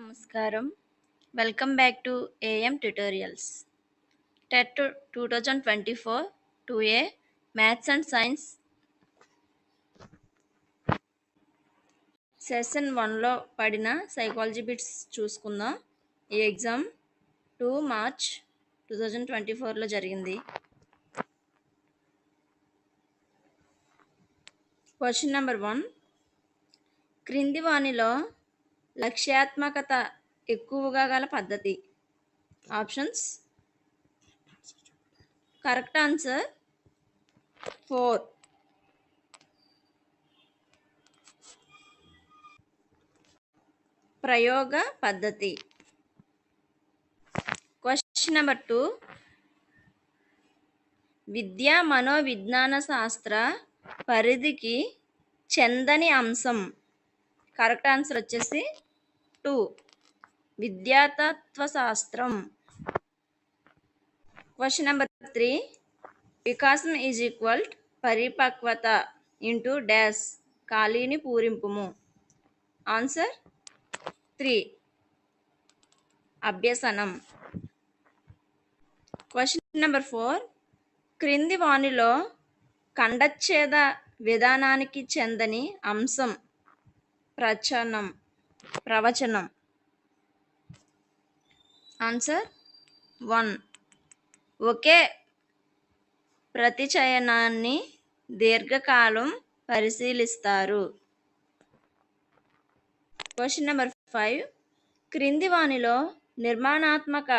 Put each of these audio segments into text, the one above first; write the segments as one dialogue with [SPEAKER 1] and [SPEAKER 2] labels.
[SPEAKER 1] నమస్కారం. Welcome back to AM tutorials. TET 2024 2A maths and science session 1లో పడిన psychology bits చూసుకుందాం. ఈ ఎగ్జామ్ 2 మార్చ్ 2024లో జరిగింది. Question number 1. క్రింది వానిలో లక్ష్యాత్మకత ఎక్కువగా గల పద్ధతి. ఆప్షన్స్. Correct answer 4. ప్రయోగ పద్ధతి. Question number 2. విద్యా మనోవిజ్ఞాన శాస్త్ర పరిధికి చెందని అంశం. కరెక్ట్ ఆన్సర్ వచ్చేసి 2. విద్యాతత్వశాస్త్రం. Question number 3. వికాసం ఈజ్ ఈక్వల్ పరిపక్వత ఇంటూ డాష్ ఖాళీని పూరింపుము. ఆన్సర్ 3. అభ్యసనం. Question number 4. క్రింది వానిలో ఖండచ్ఛేద విధానానికి చెందని అంశం. ప్రవచనం. ఆన్సర్ 1. ఒకే ప్రతిచయనాన్ని దీర్ఘకాలం పరిశీలిస్తారు. Question number 5. క్రింది వానిలో నిర్మాణాత్మక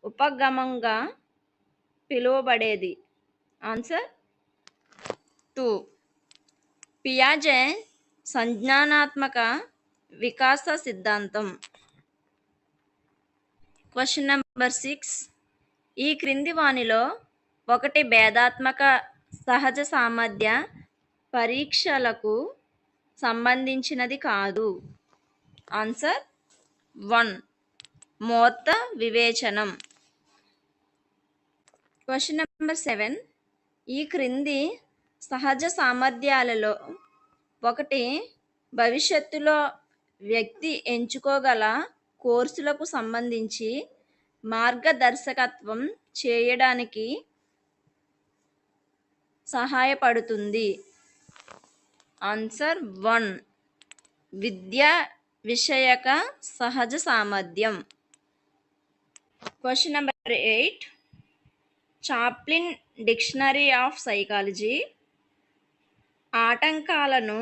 [SPEAKER 1] ఉపగమంగా పిలువబడేది. ఆన్సర్ 2. పియాజే సంజ్ఞానాత్మక వికాస సిద్ధాంతం. Question number 6. ఈ క్రింది వానిలో ఒకటి భేదాత్మక సహజ సామర్థ్య పరీక్షలకు సంబంధించినది కాదు. ఆన్సర్ 1. మూర్త వివేచనం. Question number 7. ఈ క్రింది సహజ సామర్థ్యాలలో ఒకటి భవిష్యత్తులో వ్యక్తి ఎంచుకోగల కోర్సులకు సంబంధించి మార్గదర్శకత్వం చేయడానికి సహాయపడుతుంది. ఆన్సర్ 1. విద్యా విషయక సహజ సామర్థ్యం. Question number 8. Chaplin dictionary of psychology ఆటంకాలను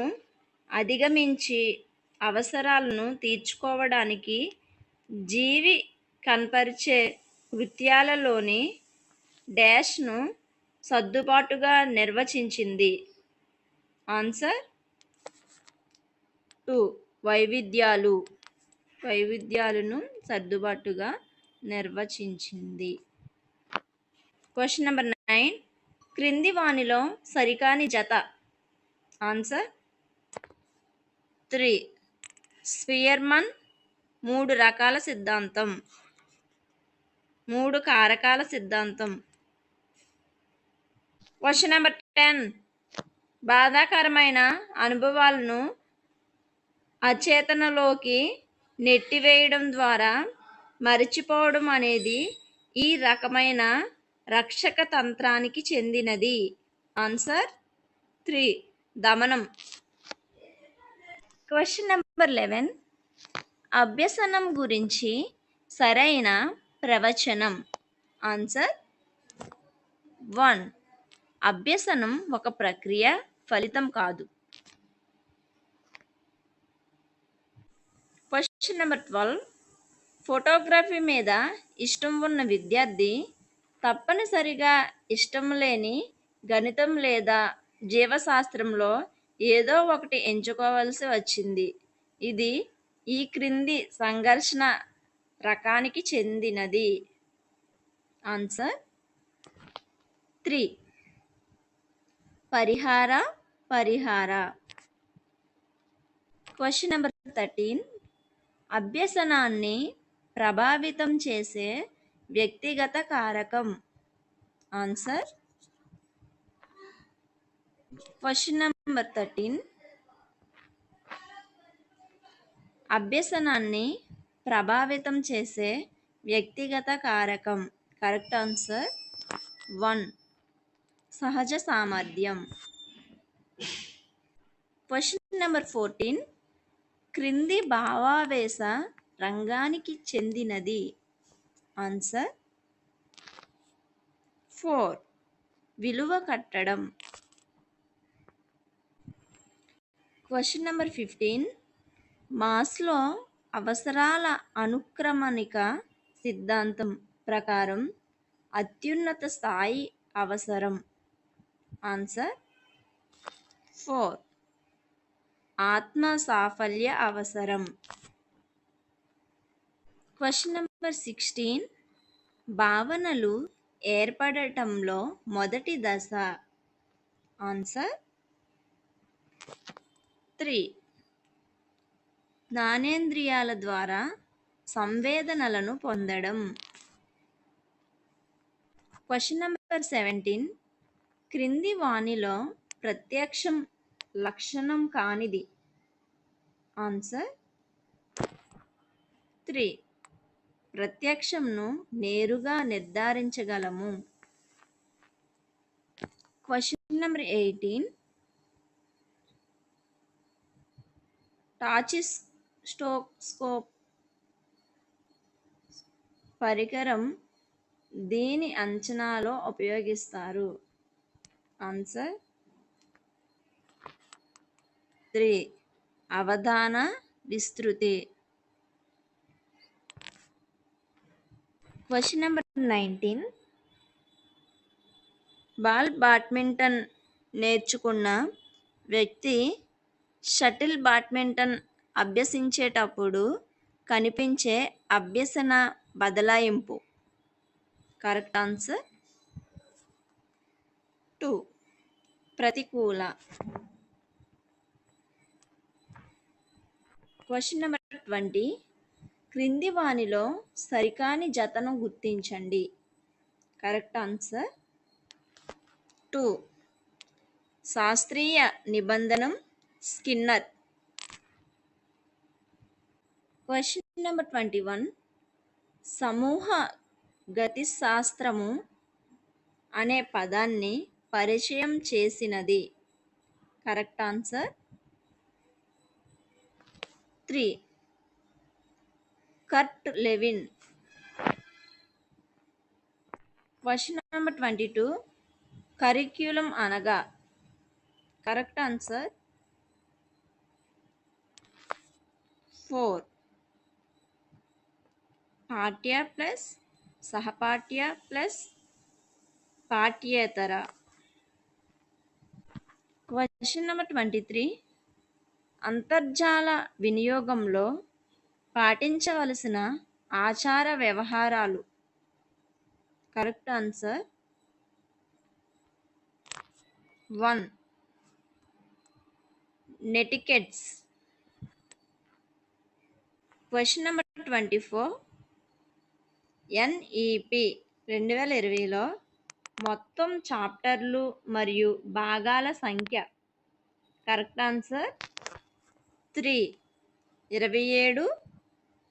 [SPEAKER 1] అధిగమించి అవసరాలను తీర్చుకోవడానికి జీవి కనపరిచే కృత్యాలలోని డాష్ను సర్దుబాటుగా నిర్వచించింది. ఆన్సర్ 2. వైవిధ్యాలను సర్దుబాటుగా నిర్వచించింది. Question number 9. క్రింది వానిలో సరికాని జత. ఆన్సర్ 3. స్పియర్మన్ 3 కారకాల సిద్ధాంతం. Question number 10. బాధాకరమైన అనుభవాలను అచేతనలోకి నెట్టివేయడం ద్వారా మరచిపోవడం అనేది ఈ రకమైన రక్షక తంత్రానికి చెందినది. ఆన్సర్ 3. దమనం. Question number 11. అభ్యసనం గురించి సరైన ప్రవచనం. ఆన్సర్ 1. అభ్యసనం ఒక ప్రక్రియ, ఫలితం కాదు. Question number 12. ఫోటోగ్రఫీ మీద ఇష్టం ఉన్న విద్యార్థి తప్పనిసరిగా ఇష్టం లేని గణితం లేదా జీవశాస్త్రంలో ఏదో ఒకటి ఎంచుకోవాల్సి వచ్చింది. ఇది ఈ క్రింది సంఘర్షణ రకానికి చెందినది. ఆన్సర్ 3. పరిహార. Question number 13. అభ్యసనాన్ని ప్రభావితం చేసే వ్యక్తిగత కారకం. ఆన్సర్. Question number 13. అభ్యసనాన్ని ప్రభావితం చేసే వ్యక్తిగత కారకం. Correct answer 1. సహజ సామర్థ్యం. Question number 14. క్రింది భావావేశ రంగానికి చెందినది. ఆన్సర్ 4. విలువ కట్టడం. Question number 15. మాస్లో అవసరాల అనుక్రమణిక సిద్ధాంతం ప్రకారం అత్యున్నత స్థాయి అవసరం. ఆన్సర్ 4. ఆత్మ సాఫల్య అవసరం. Question number 16. భావనలు ఏర్పడటంలో మొదటి దశ. ఆన్సర్ 3. జ్ఞానేంద్రియాల ద్వారా సంవేదనలను పొందడం. Question number 17. క్రింది వానిలో ప్రత్యక్షం లక్షణం కానిది. ఆన్సర్ 3. ప్రత్యక్షంను నేరుగా నిర్ధారించగలము. Question number 18. టాచిస్టోస్కోప్ పరికరం దీని అంచనాలో ఉపయోగిస్తారు. ఆన్సర్ 3. అవధాన విస్తృతి. Question number 19. బాల్ బ్యాడ్మింటన్ నేర్చుకున్న వ్యక్తి షటిల్ బ్యాడ్మింటన్ అభ్యసించేటప్పుడు కనిపించే అభ్యసన బదలాయింపు. Correct answer 2. ప్రతికూల. Question number 20. క్రింది వానిలో సరికాని జతను గుర్తించండి. Correct answer 2. శాస్త్రీయ నిబంధనం స్కిన్నర్. Question number 21. సమూహ గతిశాస్త్రము అనే పదాన్ని పరిచయం చేసినది. Correct answer 3. Kurt Lewin. Question number 22. Curriculum అనగా. Correct answer 4. పాఠ్య ప్లస్ సహపాఠ్య ప్లస్ పాఠ్యేతర. Question number 23. అంతర్జాల వినియోగంలో పాటించవలసిన ఆచార వ్యవహారాలు. Correct answer 1. Netiquettes. Question number 24. NEP 2020లో మొత్తం చాప్టర్లు మరియు భాగాల సంఖ్య. Correct answer 3. 27.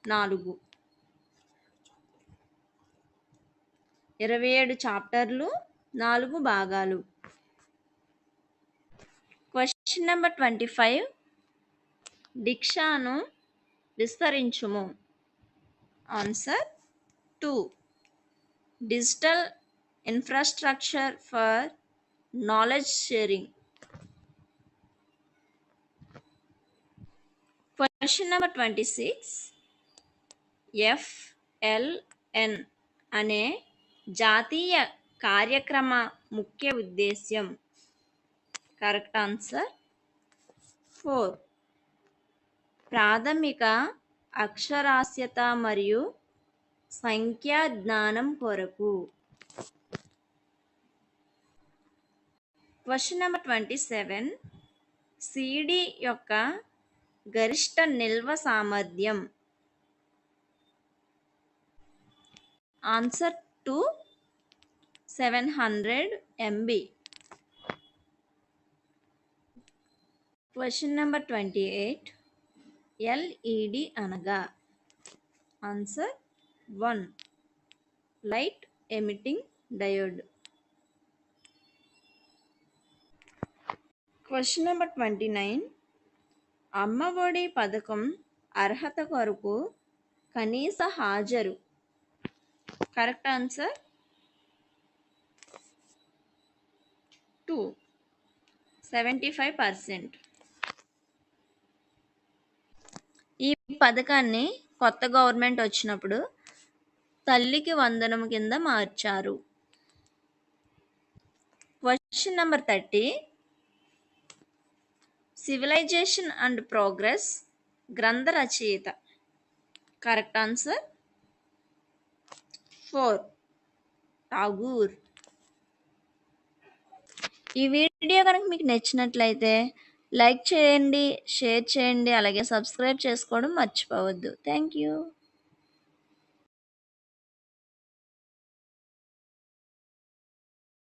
[SPEAKER 1] 4. 27 చాప్టర్లు, 4 భాగాలు. Question number 25. డిక్షాను విస్తరించుము. Answer 2. Digital infrastructure for knowledge sharing. Question number 26. FLN అనే జాతీయ కార్యక్రమ ముఖ్య ఉద్దేశ్యం. Correct answer 4. ప్రాథమిక అక్షరాస్యత మరియు సంఖ్యా జ్ఞానం కొరకు. Question number 27. CD యొక్క గరిష్ట నిల్వ సామర్థ్యం. Answer 2. 700 MB. Question number 28. LED అనగా answer 1 light emitting diode. Question number 29. Ammavodi పథకం అర్హత కొరకు కనీస హాజరు. Correct answer 2 75%. ఈ పథకాన్ని కొత్త గవర్నమెంట్ వచ్చినప్పుడు తల్లికి వందనం కింద మార్చారు. Question number 30. Civilisation and progress గ్రంథ రచయిత. Correct answer 4 Tagore. ఈ వీడియో కనుక మీకు నచ్చినట్లయితే లైక్ చేయండి, షేర్ చేయండి, అలాగే సబ్స్క్రైబ్ చేసుకోవడం మర్చిపోవద్దు. Thank you.